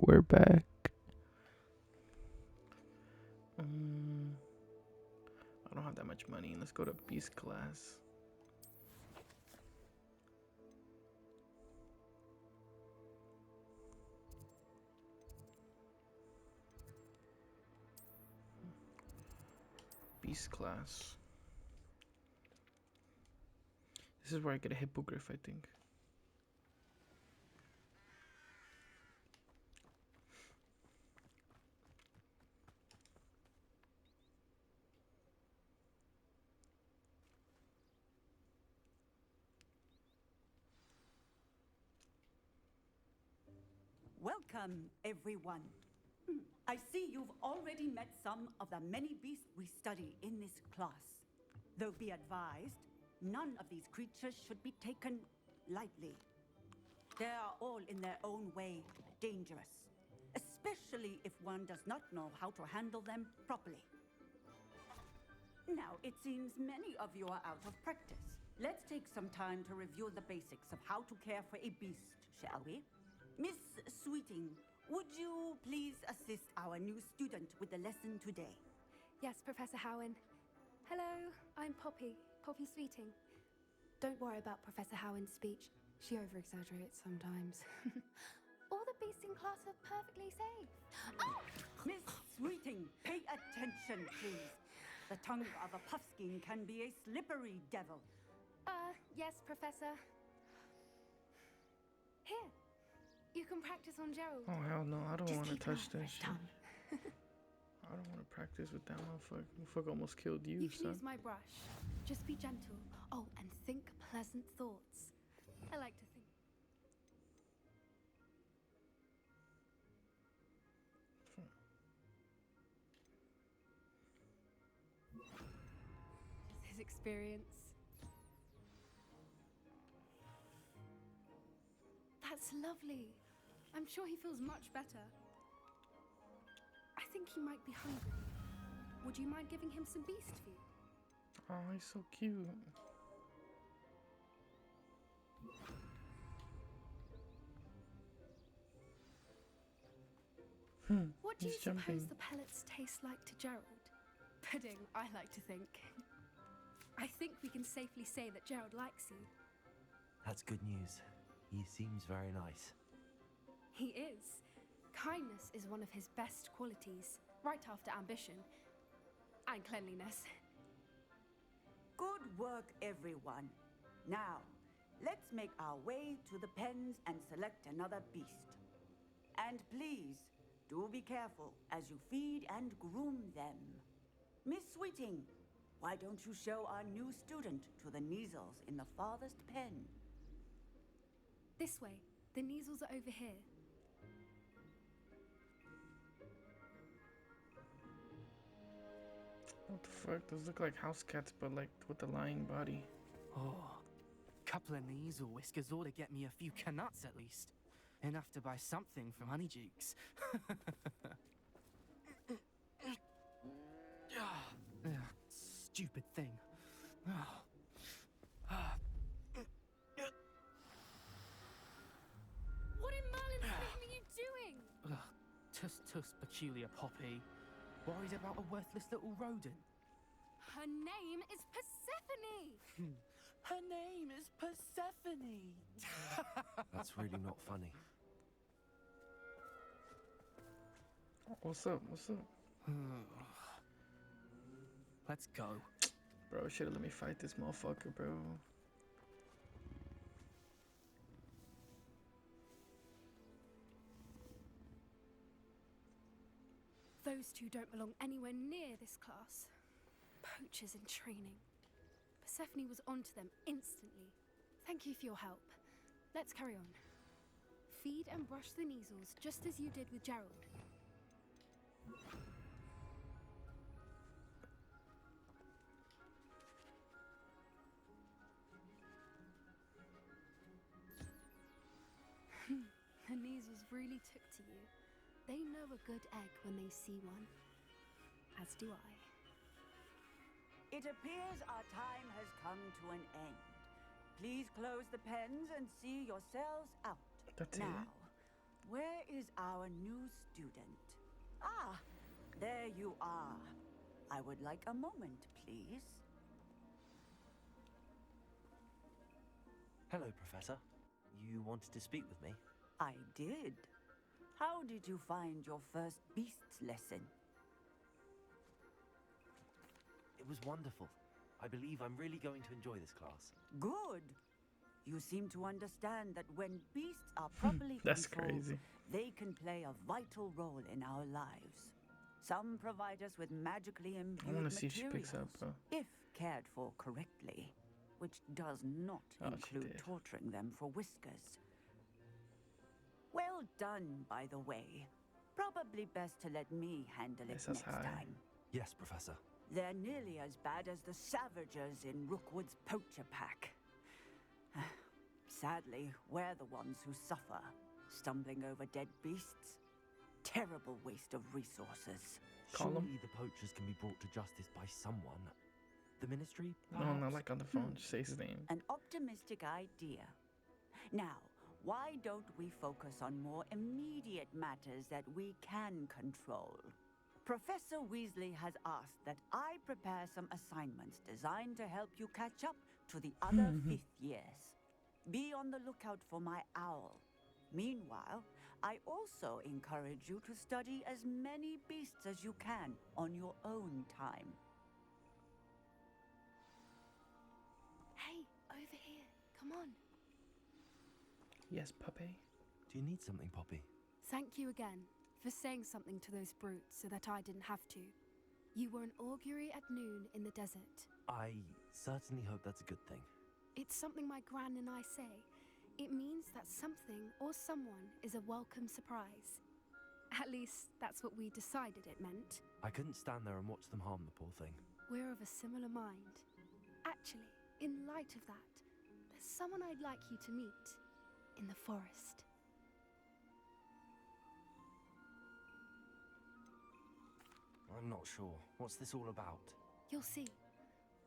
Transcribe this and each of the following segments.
we're back. I don't have that much money. Let's go to beast class. Beast class. This is where I get a hippogriff, I think. Welcome, everyone. I see you've already met some of the many beasts we study in this class. Though be advised, none of these creatures should be taken lightly. They are all in their own way dangerous, especially if one does not know how to handle them properly. Now, it seems many of you are out of practice. Let's take some time to review the basics of how to care for a beast, shall we? Miss Sweeting, would you please assist our new student with the lesson today? Yes, Professor Howen. Hello, I'm Poppy Sweeting. Don't worry about Professor Howen's speech. She over-exaggerates sometimes. All the beasts in class are perfectly safe. Oh! Miss Sweeting, pay attention, please. The tongue of a puffskein can be a slippery devil. Yes, Professor. Here, you can practice on Gerald. Oh, hell no. I don't want to touch that shit. Tongue. I don't want to practice with that motherfucker. Motherfucker almost killed you, You can son. use my brush. Just be gentle. Oh, and think pleasant thoughts. I like to think. His experience. That's lovely. I'm sure he feels much better. I think he might be hungry. Would you mind giving him some beast food? Oh, he's so cute. What do you He's jumping. suppose the pellets taste like to Gerald? Pudding, I like to think. I think we can safely say that Gerald likes you. That's good news. He seems very nice. He is. Kindness is one of his best qualities, right after ambition and cleanliness. Good work, everyone. Now, let's make our way to the pens and select another beast. And please, do be careful as you feed and groom them. Miss Sweeting, why don't you show our new student to the Neasels in the farthest pen? This way. The Neasels are over here. What the fuck? Those look like house cats, but like with a lying body. Oh, couple of Neasel whiskers ought to get me a few canuts at least. Enough to buy something from Honeydukes. Stupid thing. What in Merlin's name are you doing? Tuss peculiar Poppy. Worried about a worthless little rodent. Her name is Persephone! Her name is Persephone! That's really not funny. What's up? What's up? Let's go. Bro, should've let me fight this motherfucker, bro. Those two don't belong anywhere near this class. Poachers in training. Persephone was onto them instantly. Thank you for your help. Let's carry on. Feed and brush the Neasels just as you did with Gerald. The Neasels really took to you. They know a good egg when they see one. As do I. It appears our time has come to an end. Please close the pens and see yourselves out. That's it? Now, where is our new student? Ah, there you are. I would like a moment, please. Hello, Professor. You wanted to speak with me? I did. How did you find your first beasts lesson? It was wonderful. I believe I'm really going to enjoy this class. Good. You seem to understand that when beasts are properly That's controlled, crazy. they can play a vital role in our lives. Some provide us with magically imbued wanna see if she picks up, materials, if cared for correctly, which does not Oh, she include did. torturing them for whiskers. Well done, by the way. Probably best to let me handle it Yes, that's next high. time. Yes, Professor. They're nearly as bad as the Savagers in Rookwood's poacher pack. Sadly, we're the ones who suffer, stumbling over dead beasts. Terrible waste of resources. Call 'em. Surely the poachers can be brought to justice by someone. The Ministry? No, not perhaps? like on the phone. Just say his name. An optimistic idea. Now, why don't we focus on more immediate matters that we can control? Professor Weasley has asked that I prepare some assignments designed to help you catch up to the other fifth years. Be on the lookout for my owl. Meanwhile, I also encourage you to study as many beasts as you can on your own time. Hey, over here. Come on. Yes, puppy. Do you need something, Poppy? Thank you again for saying something to those brutes so that I didn't have to. You were an augury at noon in the desert. I certainly hope that's a good thing. It's something my gran and I say. It means that something or someone is a welcome surprise. At least, that's what we decided it meant. I couldn't stand there and watch them harm the poor thing. We're of a similar mind. Actually, in light of that, there's someone I'd like you to meet in the forest. I'm not sure. What's this all about? You'll see.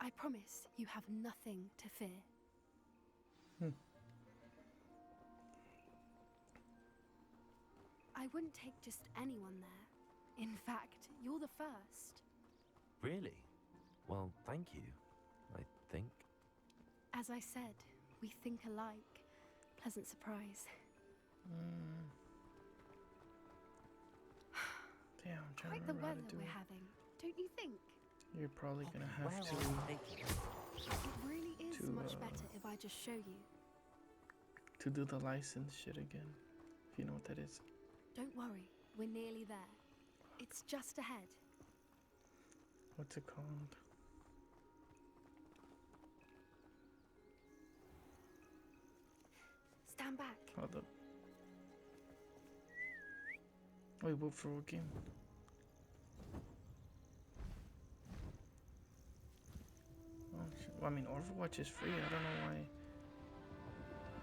I promise you have nothing to fear. I wouldn't take just anyone there. In fact, you're the first. Really? Well, thank you, I think. As I said, we think alike. Pleasant surprise. Damn, I'm trying Quite to the remember how weather to do we're it. having, don't you think? You're probably gonna have Where to are you taking me? It really is To, much better if I just show you. do the license shit again. If you know what that is. Don't worry, we're nearly there. It's just ahead. What's it called? Stand back. Hold up. Wait, what for what game? Oh, shit. Well, I mean, Overwatch is free. I don't know why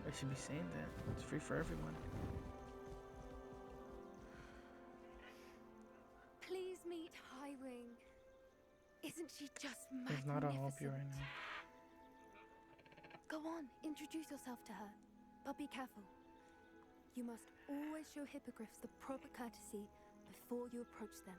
I should be saying that. It's free for everyone. Please meet Highwing. Isn't she just There's magnificent? not a help you right now. Go on, introduce yourself to her. But be careful. You must always show hippogriffs the proper courtesy before you approach them.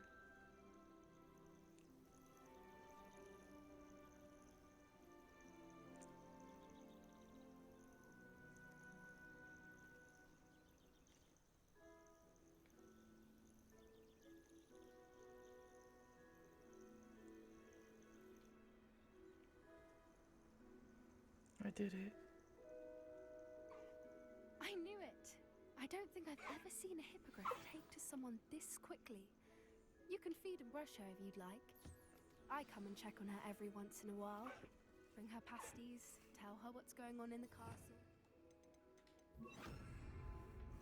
I did it. I knew it. I don't think I've ever seen a hippogriff take to someone this quickly. You can feed and brush her if you'd like. I come and check on her every once in a while. Bring her pasties, tell her what's going on in the castle.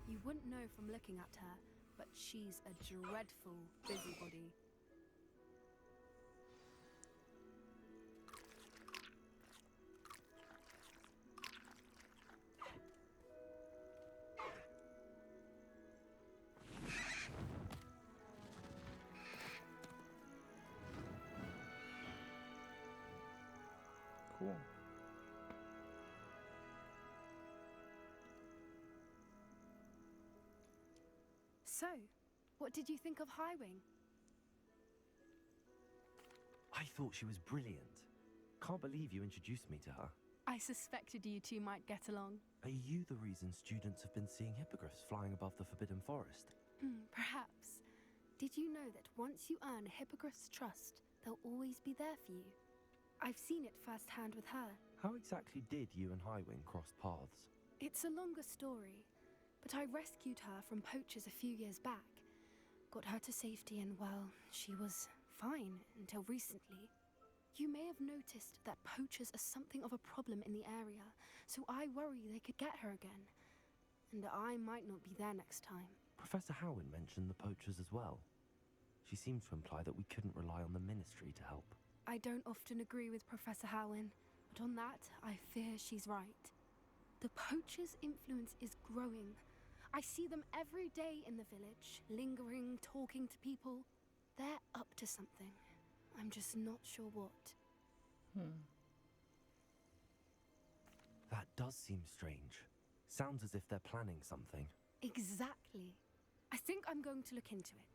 You wouldn't know from looking at her, but she's a dreadful busybody. Cool. So, what did you think of Highwing? I thought she was brilliant. Can't believe you introduced me to her. I suspected you two might get along. Are you the reason students have been seeing hippogriffs flying above the Forbidden Forest? Perhaps. Did you know that once you earn a hippogriff's trust, they'll always be there for you? I've seen it firsthand with her. How exactly did you and Highwing cross paths? It's a longer story, but I rescued her from poachers a few years back. Got her to safety and, well, she was fine until recently. You may have noticed that poachers are something of a problem in the area, so I worry they could get her again. And I might not be there next time. Professor Howin mentioned the poachers as well. She seemed to imply that we couldn't rely on the Ministry to help. I don't often agree with Professor Howin, but on that, I fear she's right. The poachers' influence is growing. I see them every day in the village, lingering, talking to people. They're up to something. I'm just not sure what. That does seem strange. Sounds as if they're planning something. Exactly. I think I'm going to look into it.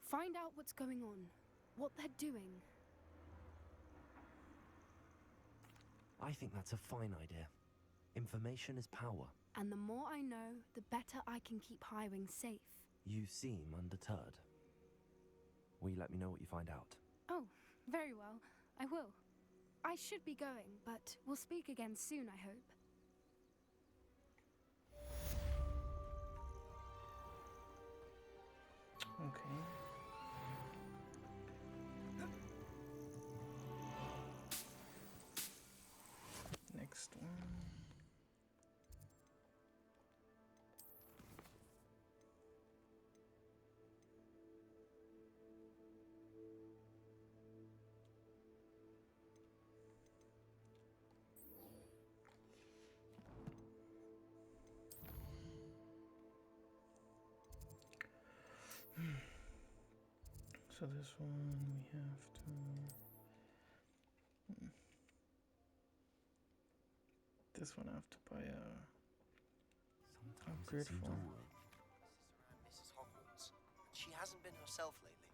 Find out what's going on, what they're doing. I think that's a fine idea. Information is power. And the more I know, the better I can keep Highwing safe. You seem undeterred. Will you let me know what you find out? Oh, very well. I will. I should be going, but we'll speak again soon, I hope. Okay. Next one. So this one we have to this one I have to buy a upgrade for. Mrs. Hogwarts. She hasn't been herself lately.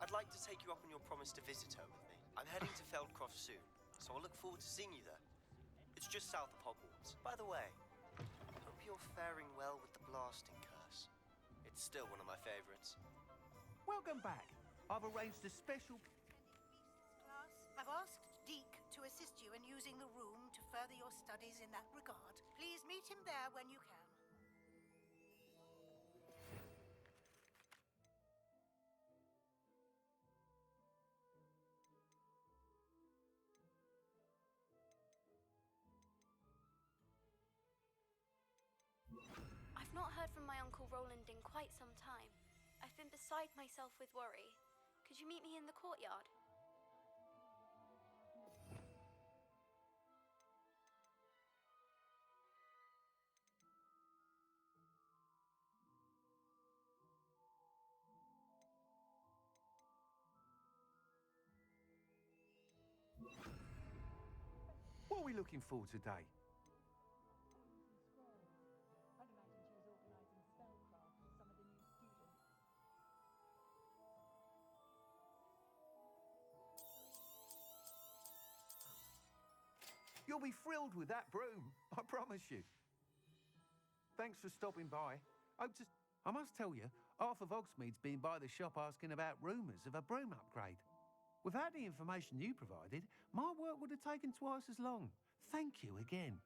I'd like to take you up on your promise to visit her with me. I'm heading to Feldcroft soon, so I'll look forward to seeing you there. It's just south of Hogwarts. By the way, hope you're faring well with the blasting curse. It's still one of my favorites. Welcome back. I've arranged a special... Class, I've asked Deke to assist you in using the room to further your studies in that regard. Please meet him there when you can. I've not heard from my Uncle Roland in quite some time. I've been beside myself with worry. Could you meet me in the courtyard? What are we looking for today? You'll be thrilled with that broom, I promise you. Thanks for stopping by. I must tell you, half of Hogsmeade's been by the shop asking about rumours of a broom upgrade. Without the information you provided, my work would have taken twice as long. Thank you again.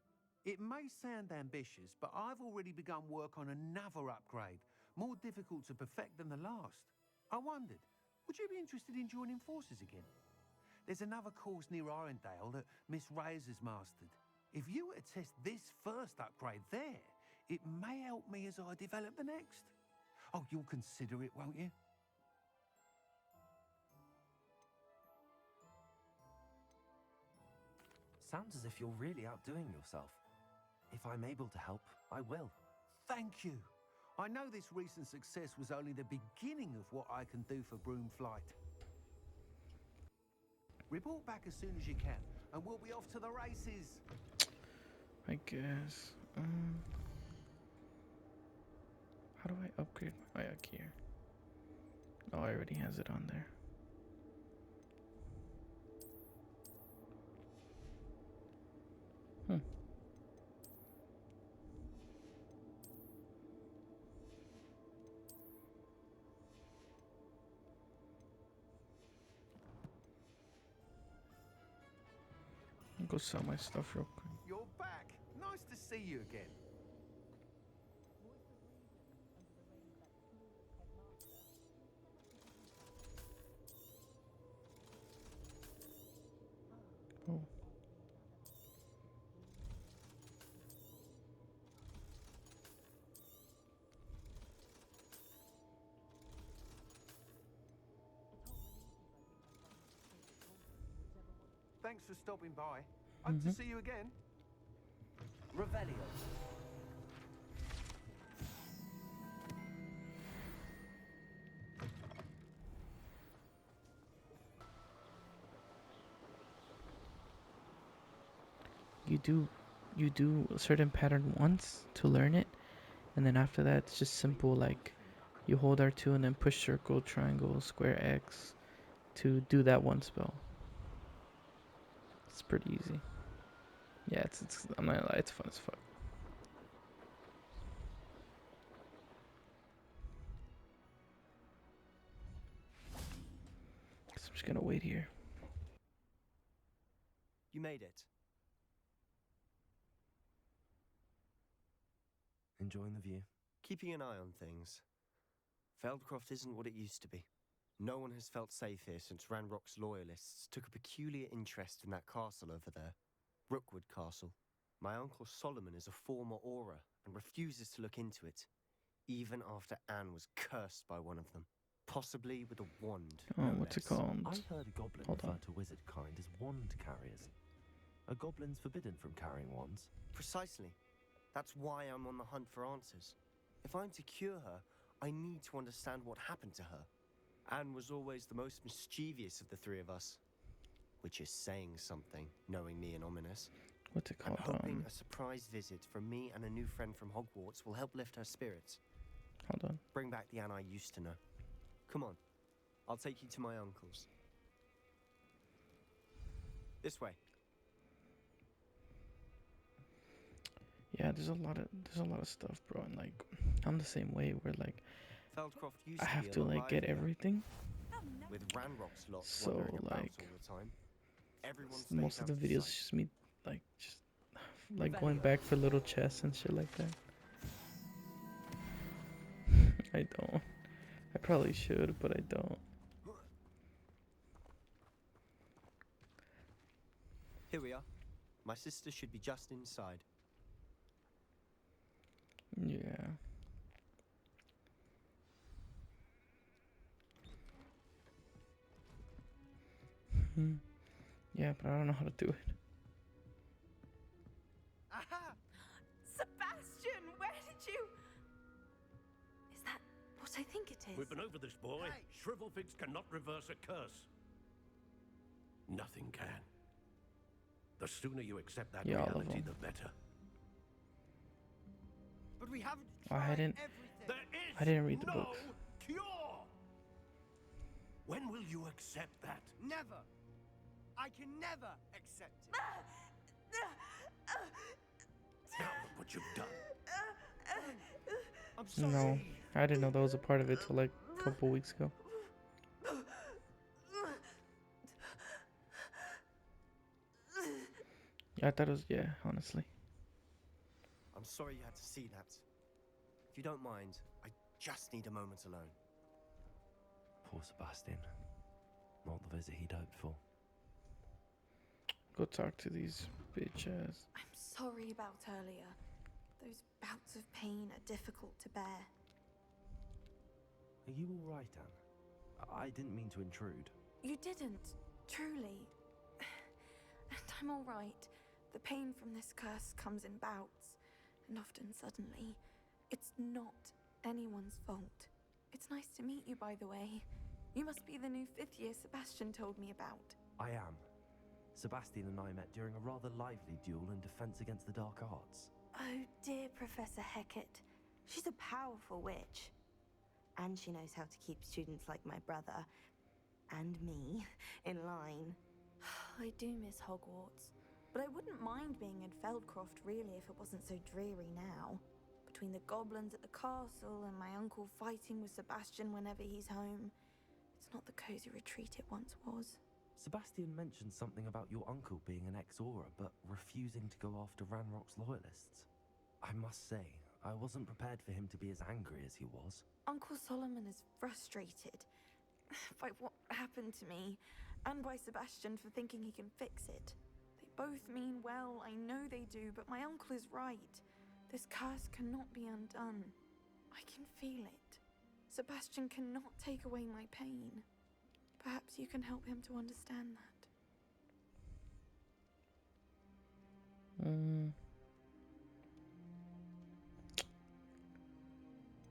It may sound ambitious, but I've already begun work on another upgrade, more difficult to perfect than the last. I wondered, would you be interested in joining forces again? There's another course near Irondale that Miss Reyes has mastered. If you were to test this first upgrade there, it may help me as I develop the next. Oh, you'll consider it, won't you? Sounds as if you're really outdoing yourself. If I'm able to help, I will. Thank you. I know this recent success was only the beginning of what I can do for broom flight. Report back as soon as you can, and we'll be off to the races. I guess. How do I upgrade my gear? Oh, I already has it on there. Hmm. I'll go sell my stuff real quick. You're back. Nice to see you again. Oh. Thanks for stopping by. Hope to see you again. Revelio. You do a certain pattern once to learn it, and then after that it's just simple, like you hold R2 and then push circle, triangle, square, X to do that one spell. It's pretty easy. Yeah, it's I'm not gonna lie, it's fun as fuck. So I'm just gonna wait here. You made it. Enjoying the view? Keeping an eye on things. Feldcroft isn't what it used to be. No one has felt safe here since Ranrock's loyalists took a peculiar interest in that castle over there. Rookwood Castle. My uncle Solomon is a former Auror and refuses to look into it, even after Anne was cursed by one of them. Possibly with a wand. Oh, no what's it less. called? I heard a goblin Hold refer on. to wizard kind as wand carriers. Are goblins forbidden from carrying wands? Precisely. That's why I'm on the hunt for answers. If I'm to cure her, I need to understand what happened to her. Anne was always the most mischievous of the three of us. Which is saying something, knowing me and Ominous. What's it I'm called? hoping a surprise visit from me and a new friend from Hogwarts will help lift her spirits. Hold on. Bring back the Anne I used to know. Come on. I'll take you to my uncle's. This way. Yeah, there's a lot of stuff, bro, and like I'm the same way where like Feldcroft used I to have be a to lot like get livelier, everything. with Ranrock's lot So, wandering about like, all the time. Everyone Most stays of the out videos sight. is just me like just like going back for little chests and shit like that. I don't. I probably should, but I don't. Here we are. My sister should be just inside. Yeah. Yeah, but I don't know how to do it. Aha! Sebastian, where did you... Is that what I think it is? We've been over this, boy. Hey. Shrivelfigs cannot reverse a curse. Nothing can. The sooner you accept that Yeah, all of reality, them. the better. But we haven't I tried hadn't- everything. There is I didn't read the no book. cure. When will you accept that? Never. I can never accept it. Now look what you've done. I'm sorry. No, I didn't know that was a part of it till like a couple weeks ago. Yeah, I thought it was, yeah, honestly. I'm sorry you had to see that. If you don't mind, I just need a moment alone. Poor Sebastian. Not the visit he'd hoped for. Go talk to these bitches. I'm sorry about earlier. Those bouts of pain are difficult to bear. Are you all right, Anne? I didn't mean to intrude. You didn't, truly. And I'm all right. The pain from this curse comes in bouts, and often suddenly. It's not anyone's fault. It's nice to meet you, by the way. You must be the new 5th year Sebastian told me about. I am. Sebastian and I met during a rather lively duel in defense against the dark arts. Oh dear, Professor Hecat. She's a powerful witch. And she knows how to keep students like my brother and me in line. I do miss Hogwarts, but I wouldn't mind being in Feldcroft really if it wasn't so dreary now. Between the goblins at the castle and my uncle fighting with Sebastian whenever he's home, it's not the cozy retreat it once was. Sebastian mentioned something about your uncle being an ex-Aura, but refusing to go after Ranrock's loyalists. I must say, I wasn't prepared for him to be as angry as he was. Uncle Solomon is frustrated by what happened to me, and by Sebastian for thinking he can fix it. They both mean well, I know they do, but my uncle is right. This curse cannot be undone. I can feel it. Sebastian cannot take away my pain. Perhaps you can help him to understand that.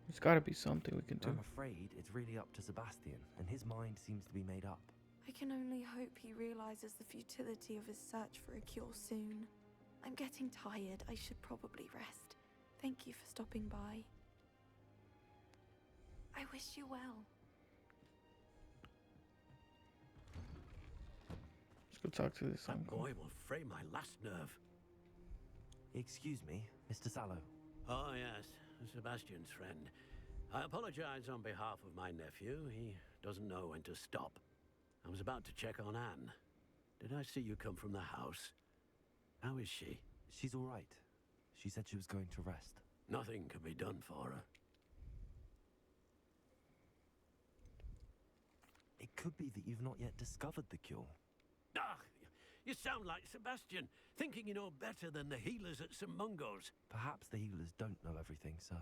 There's gotta be something we can do. I'm afraid it's really up to Sebastian, and his mind seems to be made up. I can only hope he realizes the futility of his search for a cure soon. I'm getting tired. I should probably rest. Thank you for stopping by. I wish you well. Let's go talk to this That uncle. boy will fray my last nerve. Excuse me, Mr. Sallow. Oh, yes, Sebastian's friend. I apologize on behalf of my nephew. He doesn't know when to stop. I was about to check on Anne. Did I see you come from the house? How is she? She's all right. She said she was going to rest. Nothing can be done for her. It could be that you've not yet discovered the cure. Ah, you sound like Sebastian, thinking you know better than the healers at St. Mungo's. Perhaps the healers don't know everything, sir.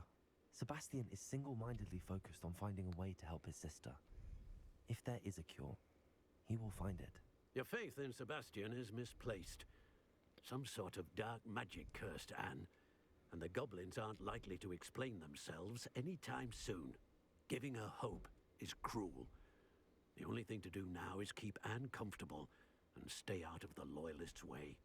Sebastian is single-mindedly focused on finding a way to help his sister. If there is a cure, he will find it. Your faith in Sebastian is misplaced. Some sort of dark magic cursed Anne, and the goblins aren't likely to explain themselves anytime soon. Giving her hope is cruel. The only thing to do now is keep Anne comfortable and stay out of the Loyalists' way.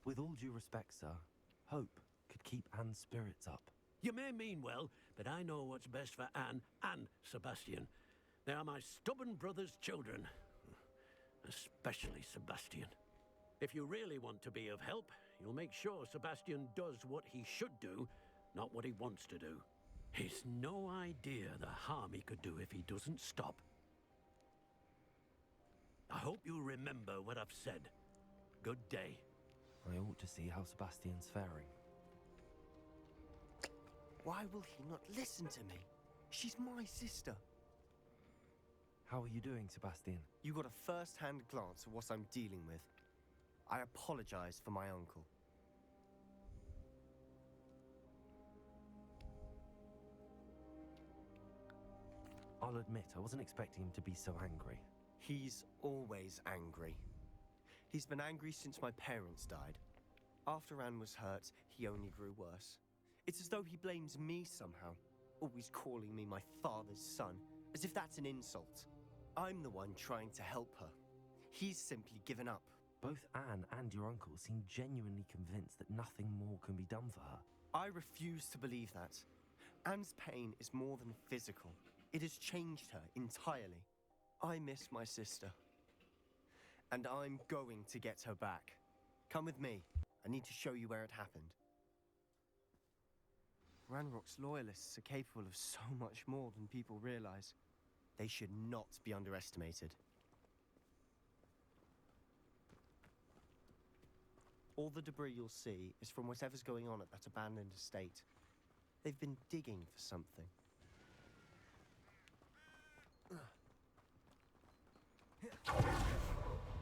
With all due respect, sir, hope could keep Anne's spirits up. You may mean well, but I know what's best for Anne and Sebastian. They are my stubborn brother's children. Especially Sebastian. If you really want to be of help, you'll make sure Sebastian does what he should do, not what he wants to do. He's no idea the harm he could do if he doesn't stop. I hope you remember what I've said. Good day. I ought to see how Sebastian's faring. Why will he not listen to me? She's my sister. How are you doing, Sebastian? You got a first-hand glance at what I'm dealing with. I apologize for my uncle. I'll admit, I wasn't expecting him to be so angry. He's always angry. He's been angry since my parents died. After Anne was hurt, he only grew worse. It's as though he blames me somehow, always calling me my father's son, as if that's an insult. I'm the one trying to help her. He's simply given up. Both Anne and your uncle seem genuinely convinced that nothing more can be done for her. I refuse to believe that. Anne's pain is more than physical. It has changed her entirely. I miss my sister. And I'm going to get her back. Come with me. I need to show you where it happened. Ranrock's loyalists are capable of so much more than people realize. They should not be underestimated. All the debris you'll see is from whatever's going on at that abandoned estate. They've been digging for something.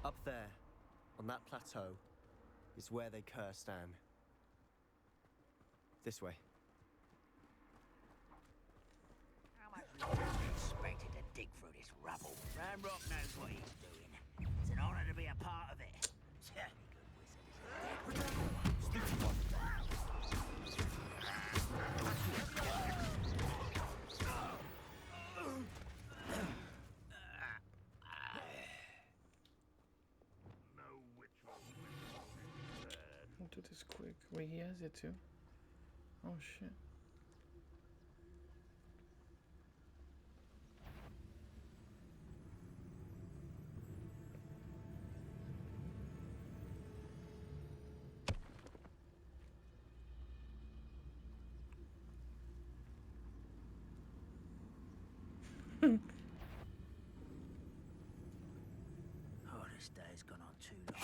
Up there, on that plateau, is where they cursed Anne. This way. How much longer are you expected to dig through this rubble? Ranrock knows what he's doing. It's an honor to be a part of it. Certainly good wizard, isn't it? do this quick. Wait, he has it too. Oh shit. Oh, this day's gone on too long.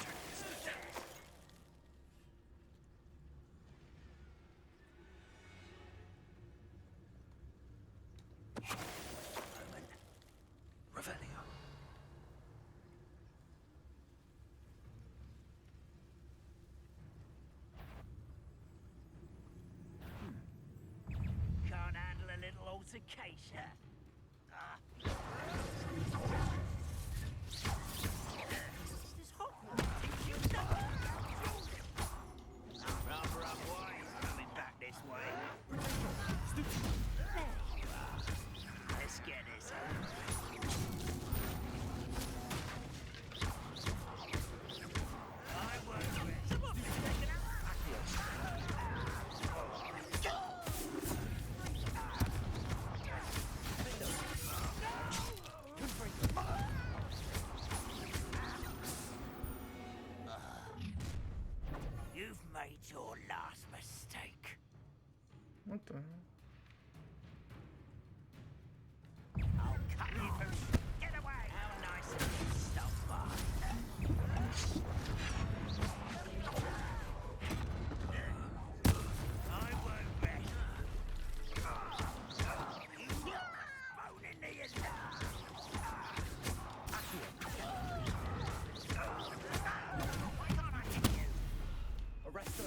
Moment. Revelio. Can't handle a little altercation. This Hogwarts, did you know? Rather unwise coming back this way. There you are. Let's get this over. I won't rest. Some of it's taken out. You've made your last mistake. What the hell? I'll cut you loose. Get away! How nice of you to stop by. I won't rest. Bone in the alarm. Why can't I hit you? Arrest her.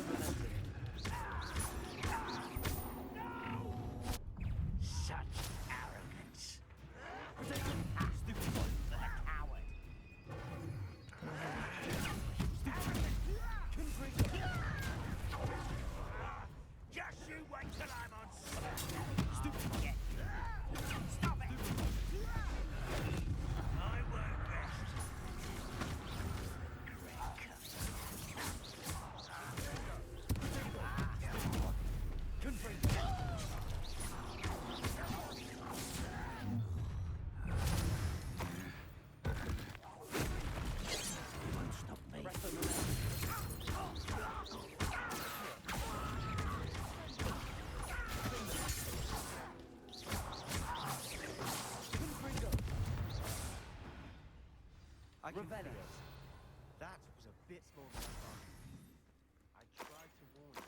Such arrogance. Stupid boy, for the coward. Just you wait till I'm on stupid. Get you. Stop it. I won't rest. You won't stop me. I confess, that was a bit more than I thought. I tried to warn you.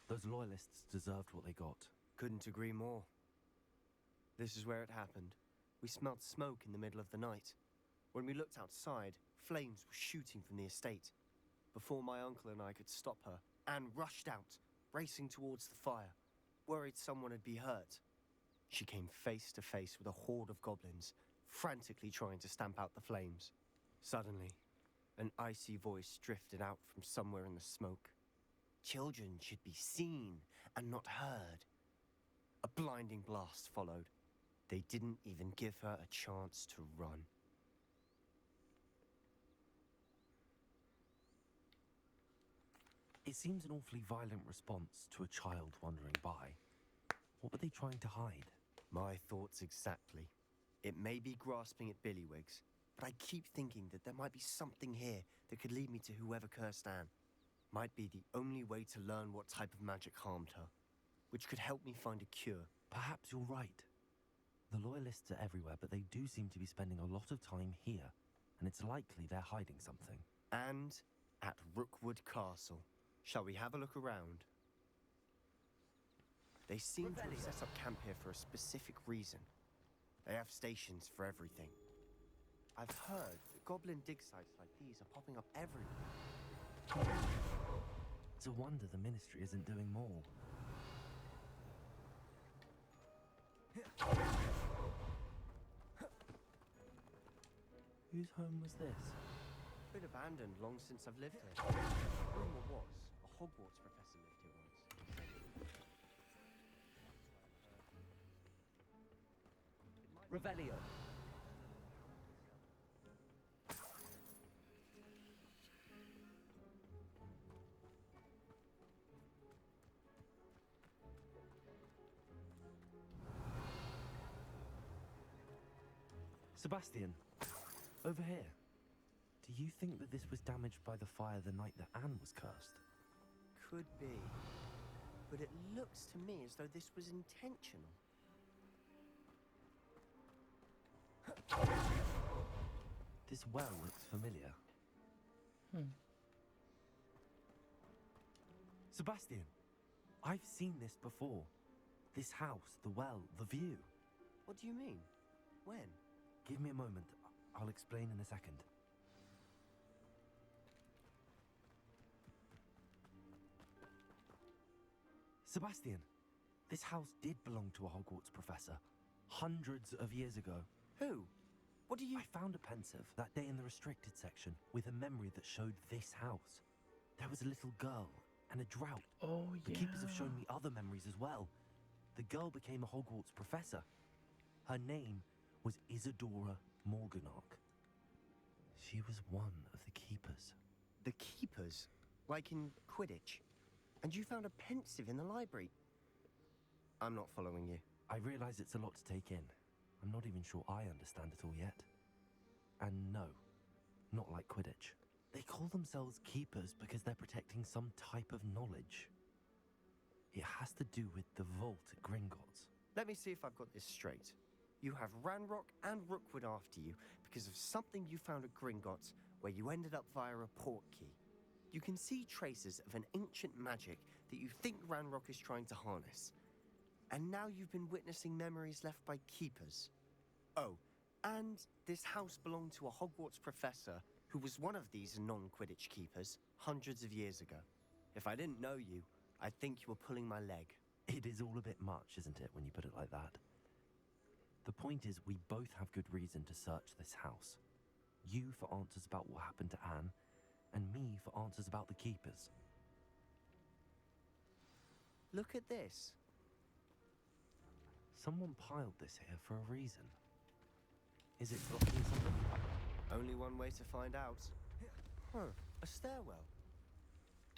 Those loyalists deserved what they got. Couldn't agree more. This is where it happened. We smelled smoke in the middle of the night. When we looked outside, flames were shooting from the estate. Before my uncle and I could stop her, Anne rushed out, racing towards the fire, worried someone had been hurt. She came face to face with a horde of goblins, frantically trying to stamp out the flames. Suddenly, an icy voice drifted out from somewhere in the smoke. Children should be seen and not heard. A blinding blast followed. They didn't even give her a chance to run. It seems an awfully violent response to a child wandering by. What were they trying to hide? My thoughts exactly. It may be grasping at Billywigs, but I keep thinking that there might be something here that could lead me to whoever cursed Anne. Might be the only way to learn what type of magic harmed her, which could help me find a cure. Perhaps you're right. The loyalists are everywhere, but they do seem to be spending a lot of time here, and it's likely they're hiding something. And at Rookwood Castle. Shall we have a look around? They seem to have set up camp here for a specific reason. They have stations for everything. I've heard that goblin dig sites like these are popping up everywhere. It's a wonder the Ministry isn't doing more. Whose home was this? been abandoned long since I've lived here. Rumor was, a Hogwarts professor lived here once. Revelio. Sebastian, over here. Do you think that this was damaged by the fire the night that Anne was cursed? Could be. But it looks to me as though this was intentional. This well looks familiar. Sebastian, I've seen this before. This house, the well, the view. What do you mean? When? Give me a moment. I'll explain in a second. Sebastian, this house did belong to a Hogwarts professor. Hundreds of years ago. Who? What do you... I found a pensive that day in the restricted section with a memory that showed this house. There was a little girl and a drought. Oh, The yeah. keepers have shown me other memories as well. The girl became a Hogwarts professor. Her name was Isadora Morganach. She was one of the keepers. The keepers? Like in Quidditch? And you found a pensive in the library? I'm not following you. I realize it's a lot to take in. I'm not even sure I understand it all yet. And no, not like Quidditch. They call themselves keepers because they're protecting some type of knowledge. It has to do with the vault at Gringotts. Let me see if I've got this straight. You have Ranrock and Rookwood after you because of something you found at Gringotts where you ended up via a portkey. You can see traces of an ancient magic that you think Ranrock is trying to harness. And now you've been witnessing memories left by keepers. Oh, and this house belonged to a Hogwarts professor who was one of these non-Quidditch keepers hundreds of years ago. If I didn't know you, I'd think you were pulling my leg. It is all a bit much, isn't it, when you put it like that? The point is, we both have good reason to search this house. You for answers about what happened to Anne, and me for answers about the keepers. Look at this. Someone piled this here for a reason. Is it blocking something? Only one way to find out. Huh, a stairwell.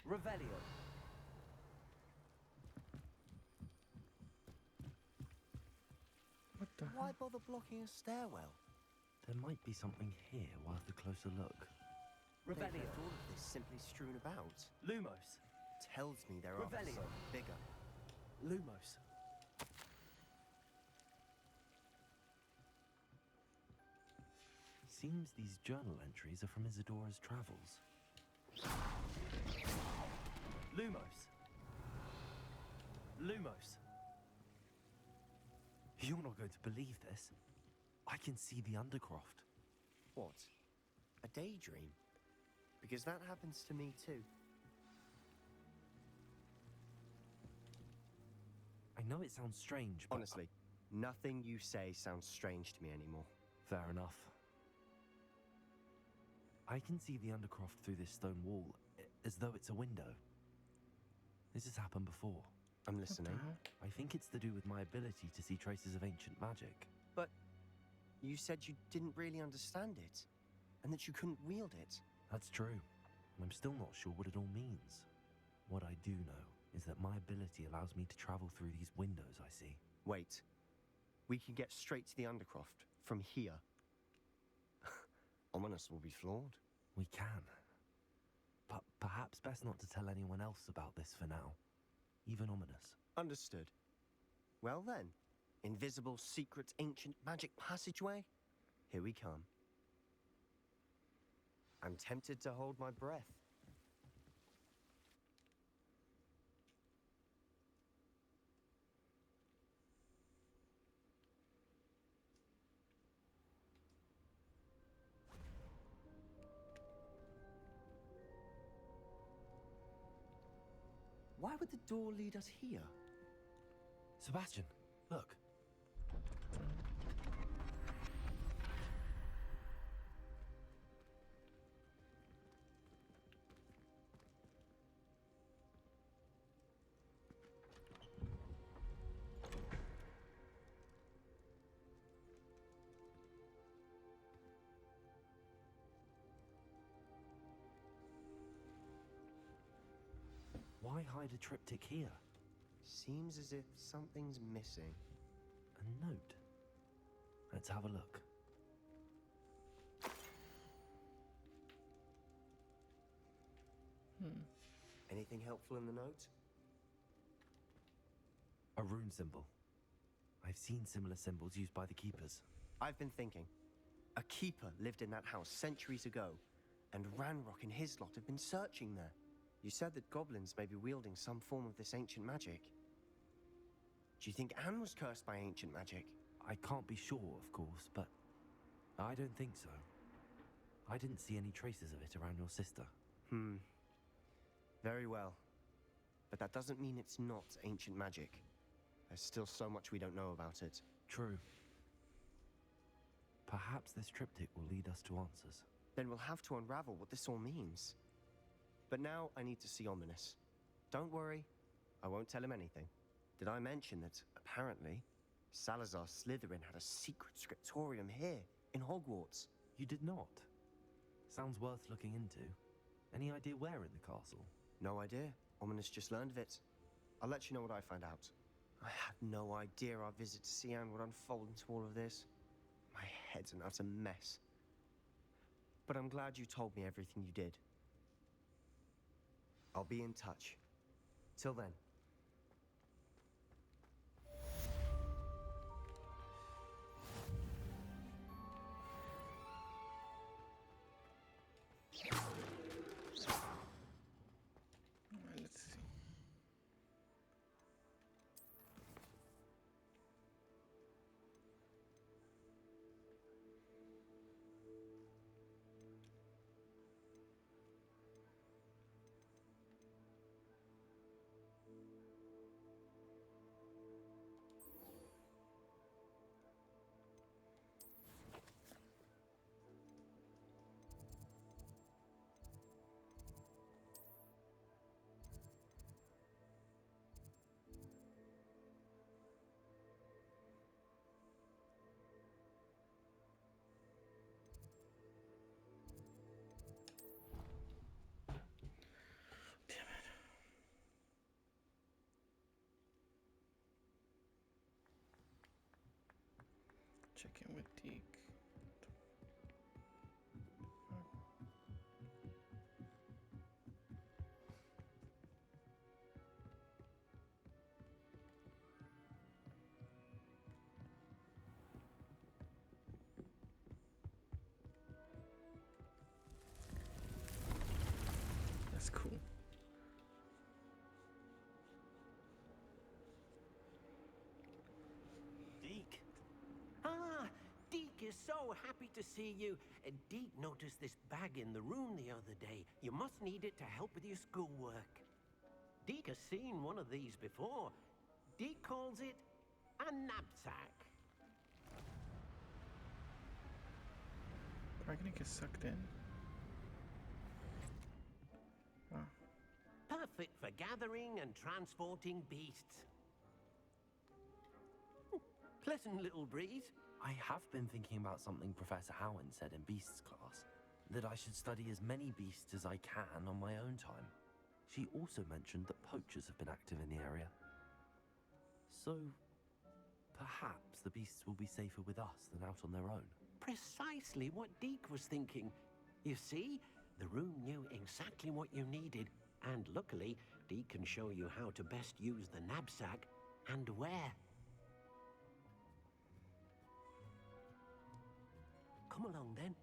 Revelio. What the Why hell? bother blocking a stairwell? There might be something here worth a closer look. They've left all of this simply strewn about. Lumos. Tells me there are Revelio. some bigger. Lumos. Seems these journal entries are from Isadora's travels. Lumos. Lumos. You're not going to believe this. I can see the Undercroft. What? A daydream? Because that happens to me too. I know it sounds strange, but... Honestly, nothing you say sounds strange to me anymore. Fair enough. I can see the Undercroft through this stone wall, as though it's a window. This has happened before. I'm listening. I think it's to do with my ability to see traces of ancient magic. But you said you didn't really understand it, and that you couldn't wield it. That's true. And I'm still not sure what it all means. What I do know is that my ability allows me to travel through these windows I see. Wait. We can get straight to the Undercroft from here. Ominous will be flawed. We can. But perhaps best not to tell anyone else about this for now. Even Ominous. Understood. Well then, invisible, secret, ancient magic passageway? Here we come. I'm tempted to hold my breath. Why would the door lead us here? Sebastian, look. Why hide a triptych here? Seems as if something's missing. A note. Let's have a look. Anything helpful in the note? A rune symbol. I've seen similar symbols used by the keepers. I've been thinking. A keeper lived in that house centuries ago, and Ranrock and his lot have been searching there. You said that goblins may be wielding some form of this ancient magic. Do you think Anne was cursed by ancient magic? I can't be sure, of course, but I don't think so. I didn't see any traces of it around your sister. Very well. But that doesn't mean it's not ancient magic. There's still so much we don't know about it. True. Perhaps this triptych will lead us to answers. Then we'll have to unravel what this all means. But now I need to see Ominous. Don't worry, I won't tell him anything. Did I mention that, apparently, Salazar Slytherin had a secret scriptorium here, in Hogwarts? You did not? Sounds worth looking into. Any idea where in the castle? No idea. Ominous just learned of it. I'll let you know what I find out. I had no idea our visit to Sian would unfold into all of this. My head's an utter mess. But I'm glad you told me everything you did. I'll be in touch. Till then. Let's see. Check in with Deke. That's cool. Deke. Ah, Deke is so happy to see you. Deke noticed this bag in the room the other day. You must need it to help with your schoolwork. Deke has seen one of these before. Deke calls it a knapsack. Am I gonna get sucked in? Wow. Perfect for gathering and transporting beasts. Pleasant little breeze. I have been thinking about something Professor Howen said in Beasts class. That I should study as many beasts as I can on my own time. She also mentioned that poachers have been active in the area. So, perhaps the beasts will be safer with us than out on their own. Precisely what Deke was thinking. You see, the room knew exactly what you needed, and luckily, Deke can show you how to best use the knapsack and where. Come along then.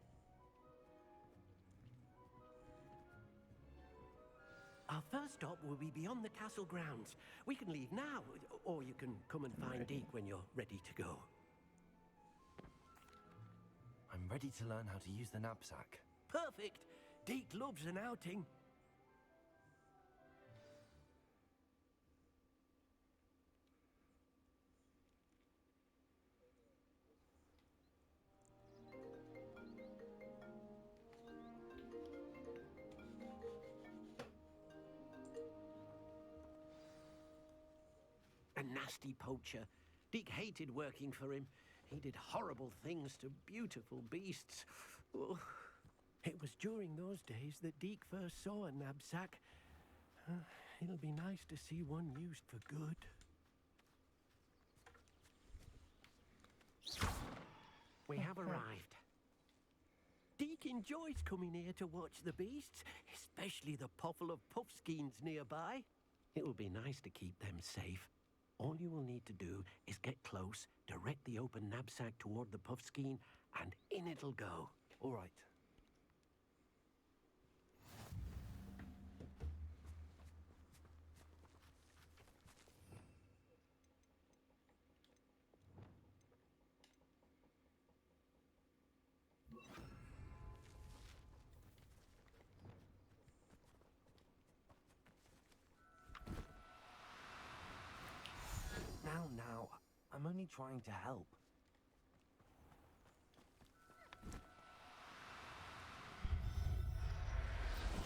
Our first stop will be beyond the castle grounds. We can leave now, or you can come and find Deke when you're ready to go. I'm ready to learn how to use the knapsack. Perfect! Deke loves an outing. A nasty poacher. Deke hated working for him. He did horrible things to beautiful beasts. Oh, it was during those days that Deke first saw a knapsack. It'll be nice to see one used for good. We have arrived. Deke enjoys coming here to watch the beasts, especially the potful of puffskeins nearby. It'll be nice to keep them safe. All you will need to do is get close, direct the open knapsack toward the puffskein, and in it'll go. All right. Now, I'm only trying to help.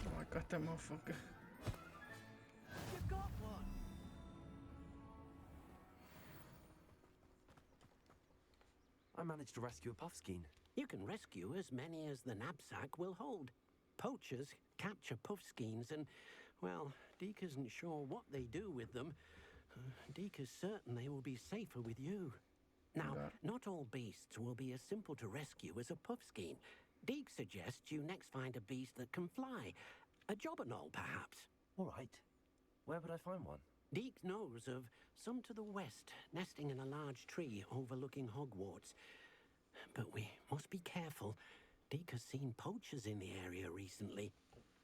Oh, I got that motherfucker. You got one! I managed to rescue a puffskein. You can rescue as many as the knapsack will hold. Poachers capture puffskeins and, well, Deke isn't sure what they do with them. Deke is certain they will be safer with you. Now, not all beasts will be as simple to rescue as a puffskein. Deke suggests you next find a beast that can fly. A jobberknoll, perhaps. All right. Where would I find one? Deke knows of some to the west, nesting in a large tree overlooking Hogwarts. But we must be careful. Deke has seen poachers in the area recently.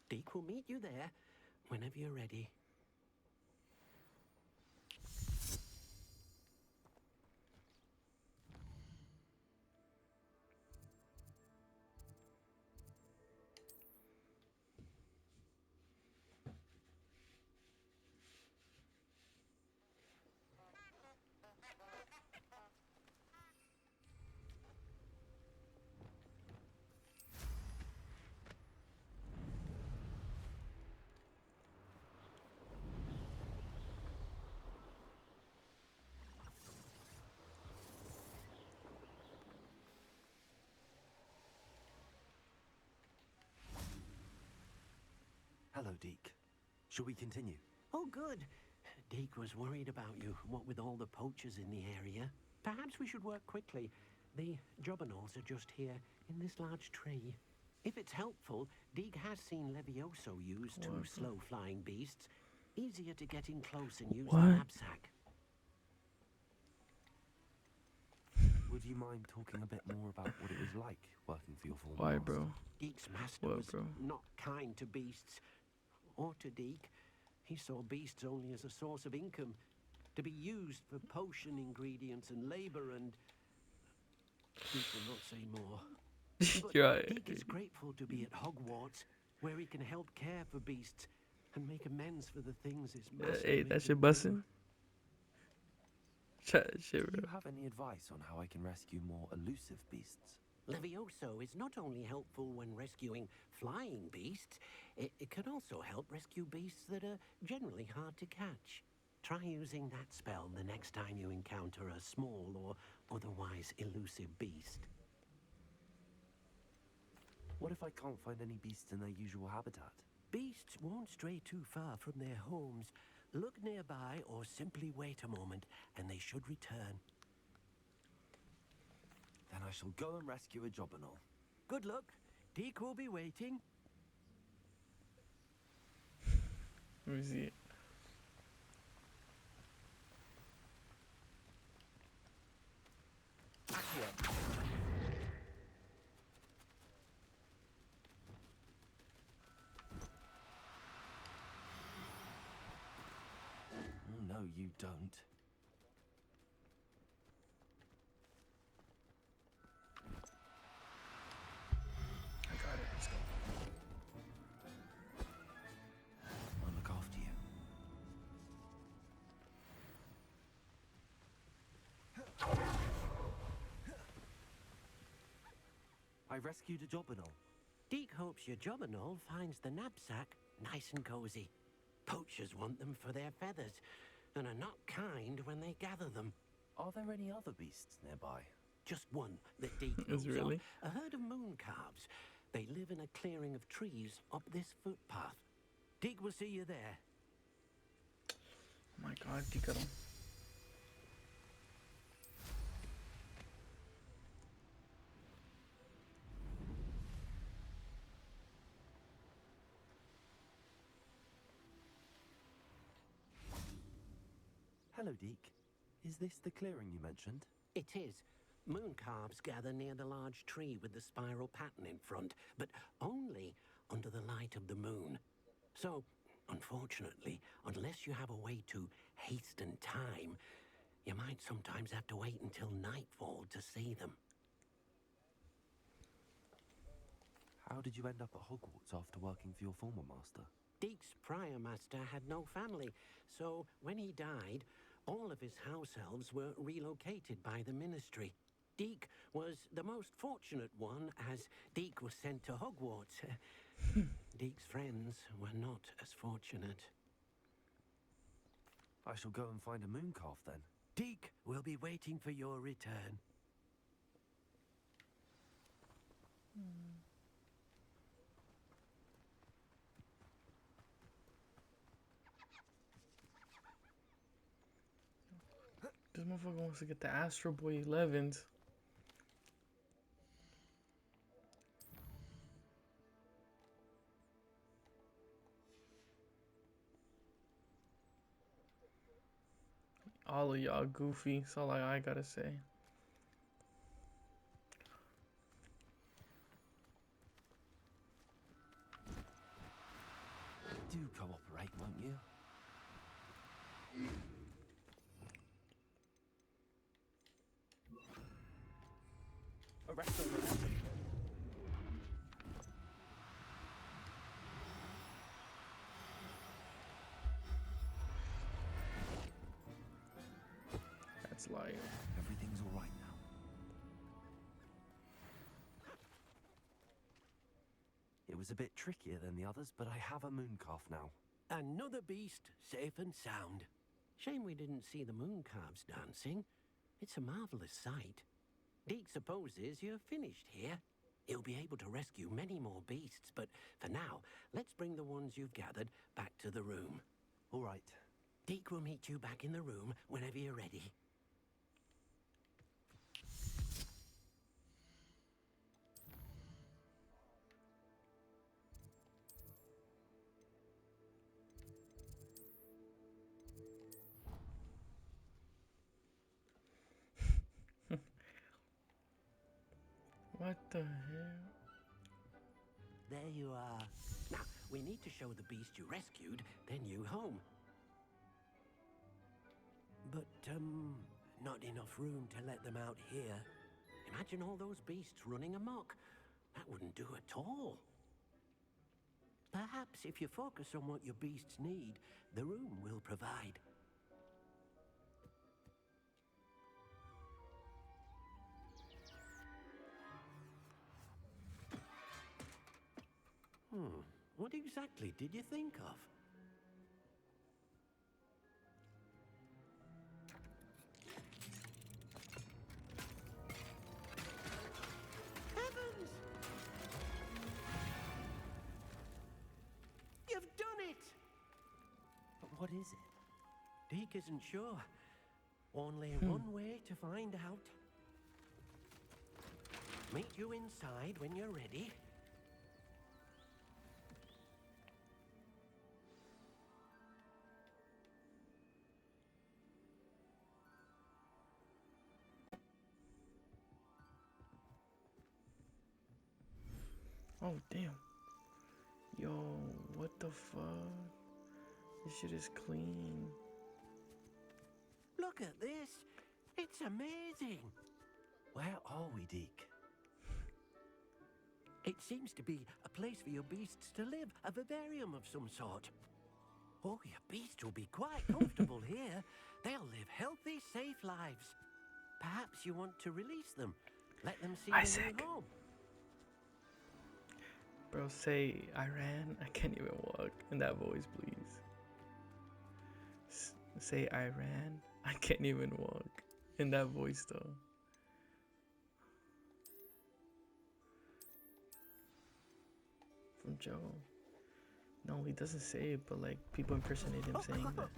Deke will meet you there whenever you're ready. Hello, Deke. Shall we continue? Oh, good. Deke was worried about you, what with all the poachers in the area. Perhaps we should work quickly. The jobberknolls are just here, in this large tree. If it's helpful, Deke has seen Levioso used to slow flying beasts. Easier to get in close and use the knapsack. Would you mind talking a bit more about what it was like working for your former Why, master? bro? Deke's master was not kind to beasts. Or to Deke. He saw beasts only as a source of income, to be used for potion ingredients and labor and... Deke will not say more. But Deke is grateful to be at Hogwarts, where he can help care for beasts and make amends for the things his master Hey, made that him shit do. busting. Do you have any advice on how I can rescue more elusive beasts? Levioso is not only helpful when rescuing flying beasts, it can also help rescue beasts that are generally hard to catch. Try using that spell the next time you encounter a small or otherwise elusive beast. What if I can't find any beasts in their usual habitat? Beasts won't stray too far from their homes. Look nearby or simply wait a moment and they should return. Then I shall go and rescue a jobberknoll. Good luck. Deke will be waiting. Let me see it. Oh, no, you don't. I got it. Let's go. I'll look after you. I rescued a jobberknoll. Deke hopes your jobberknoll finds the knapsack nice and cozy. Poachers want them for their feathers and are not kind when they gather them. Are there any other beasts nearby? Just one that Deke knows of. A herd of moon calves. They live in a clearing of trees up this footpath. Deke will see you there. My god, Dícaro. Hello, Deke. Is this the clearing you mentioned? It is. Moon calves gather near the large tree with the spiral pattern in front, but only under the light of the moon. So, unfortunately, unless you have a way to hasten time, you might sometimes have to wait until nightfall to see them. How did you end up at Hogwarts after working for your former master? Deke's prior master had no family, so when he died, all of his house elves were relocated by the ministry. Deke was the most fortunate one, as Deke was sent to Hogwarts. Deke's friends were not as fortunate. I shall go and find a moon calf then. Deke will be waiting for your return. This motherfucker wants to get the Astro Boy 11s. All of y'all goofy. That's all I gotta say. Do cooperate, won't you? Arrest them. That's like Everything's all right now. It was a bit trickier than the others, but I have a moon calf now. Another beast, safe and sound. Shame we didn't see the moon calves dancing. It's a marvelous sight. Deke supposes you're finished here. He'll be able to rescue many more beasts, but for now, let's bring the ones you've gathered back to the room. All right. Deke will meet you back in the room whenever you're ready. what the hell? There you are. Now, we need to show the beast you rescued their new home. But, not enough room to let them out here. Imagine all those beasts running amok. That wouldn't do at all. Perhaps if you focus on what your beasts need, the room will provide. What exactly did you think of? Heavens! You've done it! But what is it? Deke isn't sure. Only one way to find out. Meet you inside when you're ready. Oh damn. Yo, what the fuck? This shit is clean. Look at this. It's amazing. Where are we, Deke? It seems to be a place for your beasts to live, a vivarium of some sort. Oh, your beasts will be quite comfortable here. They'll live healthy, safe lives. Perhaps you want to release them. Let them see Isaac. the new home. Bro, say Iran. I can't even walk in that voice, please. Say Iran. I can't even walk in that voice, though. From Joe. No, he doesn't say it, but like people impersonate him saying that.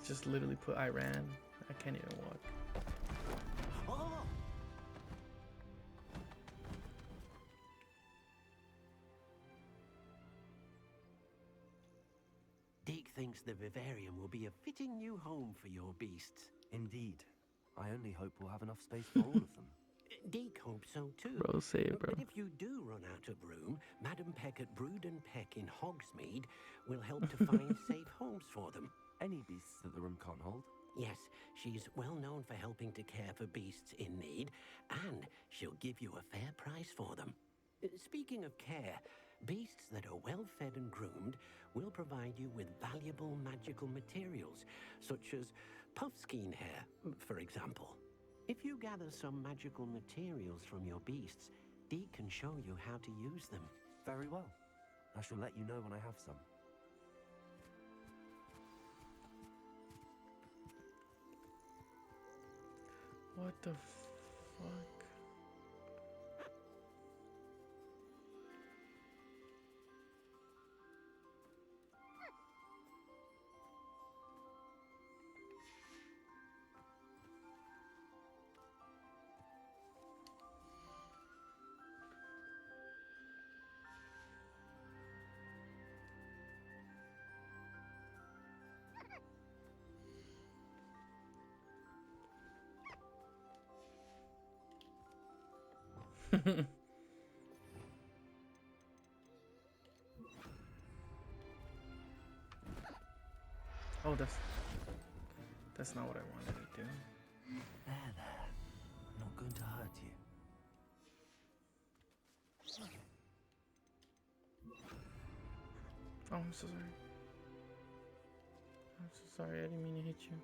Just literally put Iran. I can't even walk. Oh! Deke thinks the vivarium will be a fitting new home for your beasts. Indeed. I only hope we'll have enough space for all of them. Deke hopes so too. Bro, say it, bro. But if you do run out of room, Madam Peck at Brood and Peck in Hogsmeade will help to find safe homes for them. Any beasts that the room can't hold? Yes, she's well known for helping to care for beasts in need, and she'll give you a fair price for them. Speaking of care, beasts that are well fed and groomed will provide you with valuable magical materials, such as puffskein hair, for example. If you gather some magical materials from your beasts, Dee can show you how to use them. Very well. I shall let you know when I have some. What the fuck? Oh, that's not what I wanted to do. There. I'm not going to hurt you. Oh, I'm so sorry. I'm so sorry. I didn't mean to hit you.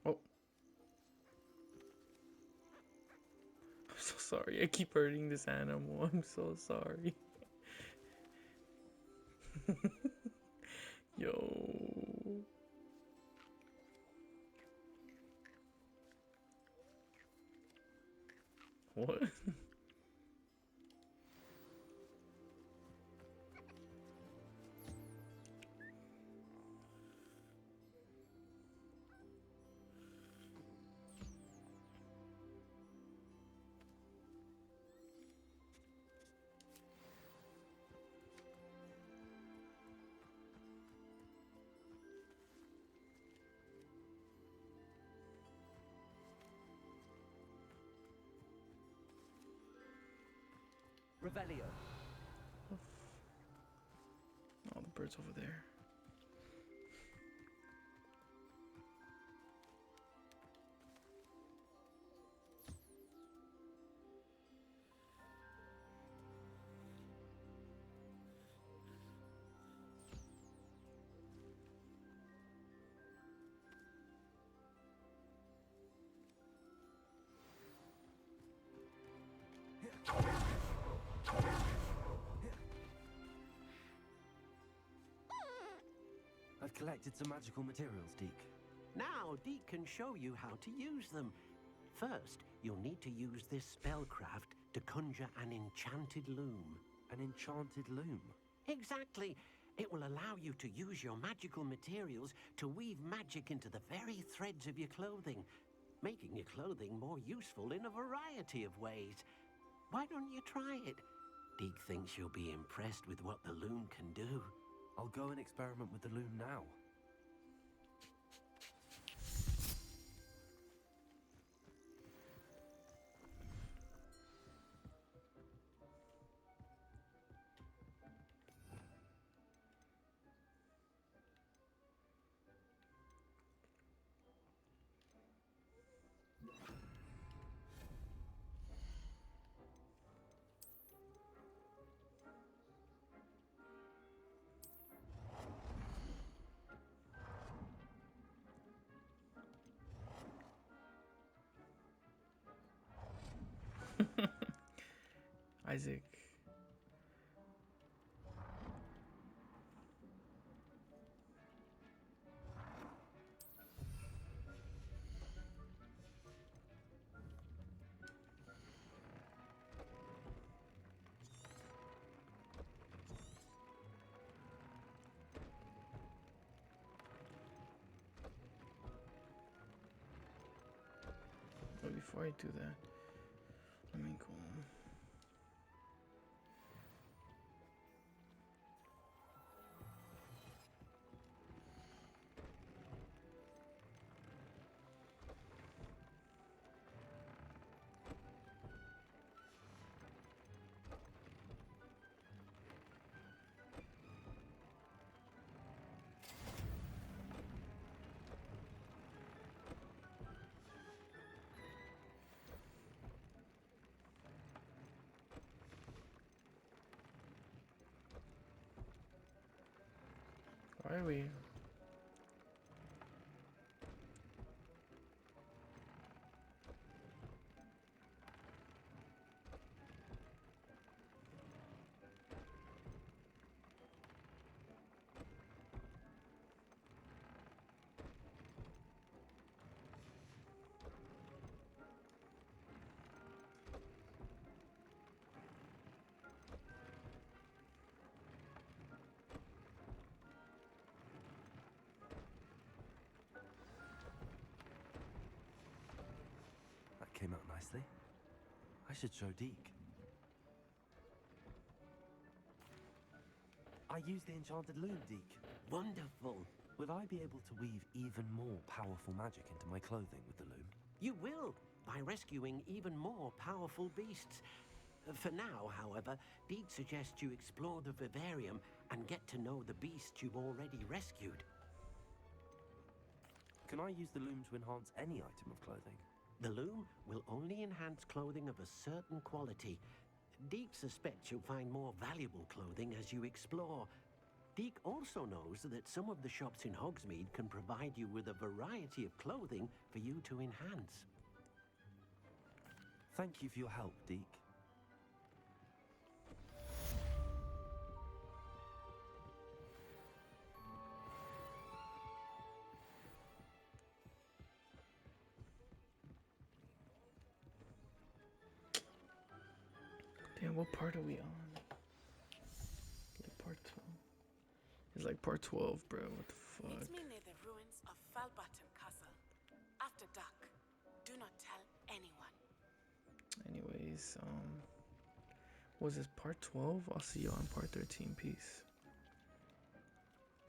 Oh. I'm so sorry. I keep hurting this animal. I'm so sorry. Yo. What? Revelio. Oh, the bird's over there. I've collected some magical materials, Deke. Now, Deke can show you how to use them. First, you'll need to use this spellcraft to conjure an enchanted loom. An enchanted loom? Exactly. It will allow you to use your magical materials to weave magic into the very threads of your clothing, making your clothing more useful in a variety of ways. Why don't you try it? Deke thinks you'll be impressed with what the loom can do. I'll go and experiment with the loom now. Isaac. before I do that, let me go. Why are we? That came out nicely. I should show Deke. I used the enchanted loom, Deke. Wonderful. Will I be able to weave even more powerful magic into my clothing with the loom? You will, by rescuing even more powerful beasts. For now, however, Deke suggests you explore the vivarium and get to know the beasts you've already rescued. Can I use the loom to enhance any item of clothing? The loom will only enhance clothing of a certain quality. Deke suspects you'll find more valuable clothing as you explore. Deke also knows that some of the shops in Hogsmeade can provide you with a variety of clothing for you to enhance. Thank you for your help, Deke. Damn, what part are we on? Like part 12. It's like part 12, bro. What the fuck? Meet me near the ruins of Falbutton Castle. After dark. Do not tell anyone. Anyways, was this part 12? I'll see you on part 13. Peace.